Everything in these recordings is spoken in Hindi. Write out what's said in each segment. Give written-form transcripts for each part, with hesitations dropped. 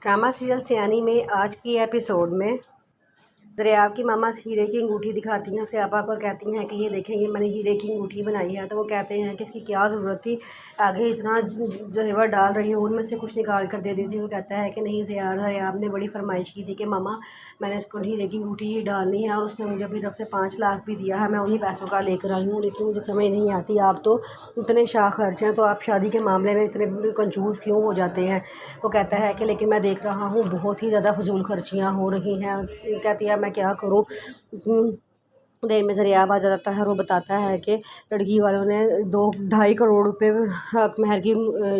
ड्रामा सीरियल सयानी में आज की एपिसोड में दरियाव की मामा हीरे की अंगूठी दिखाती हैं उसके पापा को, कहती हैं कि ये देखें ये मैंने हीरे की अंगूठी बनाई है। तो वो कहते हैं कि इसकी क्या ज़रूरत थी, आगे इतना जेवर डाल रही हो उनमें से कुछ निकाल कर दे दी थी। वो कहता है कि नहीं दरियाव ने बड़ी फरमाइश की थी कि मामा मैंने इसको हीरे की अंगूठी ही डालनी है और उसने मुझे अपनी तरफ से 5 लाख भी दिया है, मैं उन्हीं पैसों का लेकर आई हूँ। लेकिन मुझे समझ नहीं आती, आप तो इतने शाह खर्च हैं तो आप शादी के मामले में इतने कंजूस क्यों हो जाते हैं। वो कहता है कि लेकिन मैं देख रहा हूँ बहुत ही ज़्यादा फजूल खर्चियाँ हो रही हैं। कहती है मैं क्या करूँ। देर में ज़रियाब आ जाता है और वो बताता है कि लड़की वालों ने 2-2.5 करोड़ रुपए हक महर की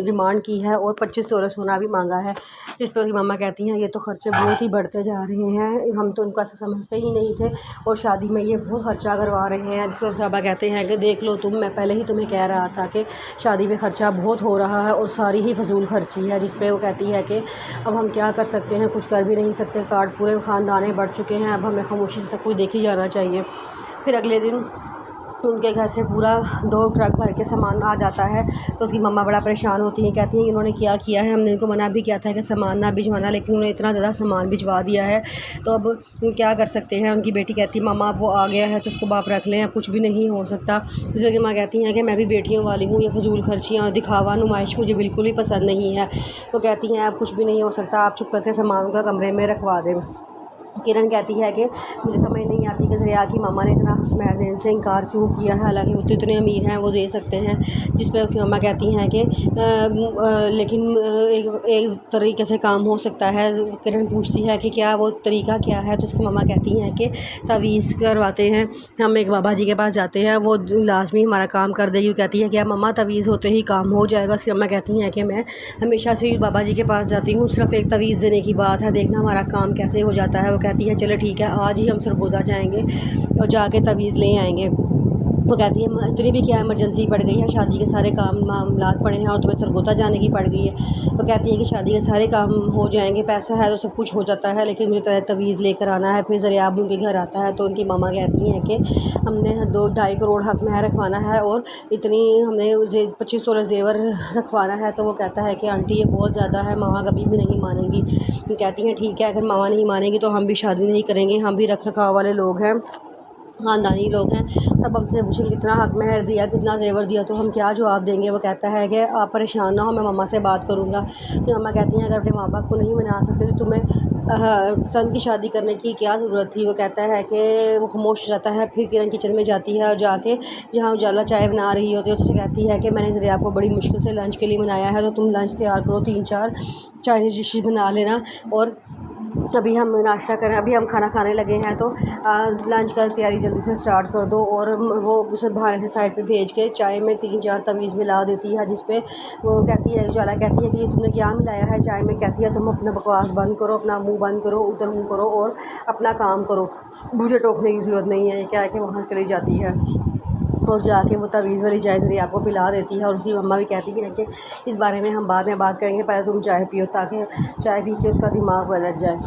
डिमांड की है और 25 तोले सोना भी मांगा है। जिस पर मामा कहती हैं ये तो खर्चे बहुत ही बढ़ते जा रहे हैं, हम तो उनका ऐसा समझते ही नहीं थे और शादी में ये बहुत खर्चा करवा रहे हैं। जिस पर पापा कहते हैं कि देख लो तुम, मैं पहले ही तुम्हें कह रहा था कि शादी में खर्चा बहुत हो रहा है और सारी ही फजूल खर्ची है। जिस पर वो कहती है कि अब हम क्या कर सकते हैं, कुछ कर भी नहीं सकते, कार्ड पूरे ख़ानदाने बढ़ चुके हैं, अब हमें खामोशी से सब कुछ देखी जाना चाहिए। फिर अगले दिन उनके घर से पूरा 2 ट्रक भर के सामान आ जाता है तो उसकी मम्मा बड़ा परेशान होती हैं, कहती हैं इन्होंने क्या किया है, हमने इनको मना भी किया था कि सामान ना भिजवाना, लेकिन उन्होंने इतना ज़्यादा सामान भिजवा दिया है तो अब क्या कर सकते हैं। उनकी बेटी कहती है मामा अब वो आ गया है तो उसको बाप रख लें, अब कुछ भी नहीं हो सकता। जिस वजह माँ कहती हैं कि मैं भी बेटियों वाली हूँ, ये फजूल खर्चियाँ और दिखावा नुमाइश मुझे बिल्कुल भी पसंद नहीं है। वो कहती हैं अब कुछ भी नहीं हो सकता, आप चुप करके सामान का कमरे में रखवा दें। किरण कहती है कि मुझे समझ नहीं आती कि ज़रिया की मामा ने इतना महर देने से इनकार क्यों किया है, हालांकि वो तो इतने अमीर हैं वो दे सकते हैं। जिस पर उसकी मामा कहती हैं कि लेकिन एक तरीके से काम हो सकता है। किरण पूछती है कि क्या वो तरीका क्या है, तो उसकी मामा कहती हैं कि तावीज़ करवाते हैं, हम एक बाबा जी के पास जाते हैं वो लाजमी हमारा काम कर देगी। कहती है क्या मामा तवीज़ होते ही काम हो जाएगा। उसकी मामा कहती हैं कि मैं हमेशा से बाबा जी के पास जाती हूँ, सिर्फ एक तवीज़ देने की बात है, देखना हमारा काम कैसे हो जाता है। वो कहती है चलो ठीक है, आज ही हम सरगोदा जाएंगे और जाके तवीज़ ले आएंगे। वो कहती है इतनी भी क्या इमरजेंसी पड़ गई है, शादी के सारे काम मामलात पड़े हैं और तुम्हें सरगोदा जाने की पड़ गई है। वो कहती है कि शादी के सारे काम हो जाएंगे, पैसा है तो सब कुछ हो जाता है, लेकिन मुझे तवीज़ लेकर आना है। फिर ज़रियाब उनके घर आता है तो उनकी मामा कहती हैं कि हमने 2-2.5 करोड़ हक महर रखवाना है और इतनी हमने 25 तोले जेवर रखवाना है। तो वो कहता है कि आंटी ये बहुत ज़्यादा है, मामा कभी भी नहीं मानेंगी। कहती हैं ठीक है, अगर मामा नहीं मानेगी तो हम भी शादी नहीं करेंगे, हम भी रख रखाव वाले लोग हैं, ख़ानदानी लोग हैं, सब हमसे पूछेंगे कितना हक महर दिया, कितना जेवर दिया, तो हम क्या जवाब देंगे। वो कहता है कि आप परेशान ना हो, मैं मामा से बात करूँगा। तो मामा कहती हैं अगर अपने माँ बाप को नहीं मना सकते तो तुम्हें पसंद की शादी करने की क्या ज़रूरत थी। वो कहता है कि वो खामोश हो जाता है। फिर किरण किचन में जाती है और जाके जहाँ उजाला चाय बना रही होती है तो उसे कहती है कि मैंने ज़रिया आपको बड़ी मुश्किल से लंच के लिए बनाया है, तो तुम लंच तैयार करो, 3-4 चाइनीज़ डिशेज बना लेना और अभी हम नाश्ता करें, अभी हम खाना खाने लगे हैं तो लंच का तैयारी जल्दी से स्टार्ट कर दो। और वो उसे बाहर से साइड पे भेज के चाय में 3-4 तवीज़ मिला देती है। जिस पे वो कहती है, उजाला कहती है कि ये तुमने क्या मिलाया है चाय में। कहती है तुम अपना बकवास बंद करो, अपना मुंह बंद करो, उधर मुँह करो और अपना काम करो, मुझे टोकने की ज़रूरत नहीं है। क्या है कि वहाँ से चली जाती है और जाके वो तवीज़ वाली चाय ज़रिया आपको पिला देती है। और उसकी मम्मा भी कहती है कि इस बारे में हम बाद में बात करेंगे, पहले तुम चाय पियो ताकि चाय पी के उसका दिमाग पलट जाए।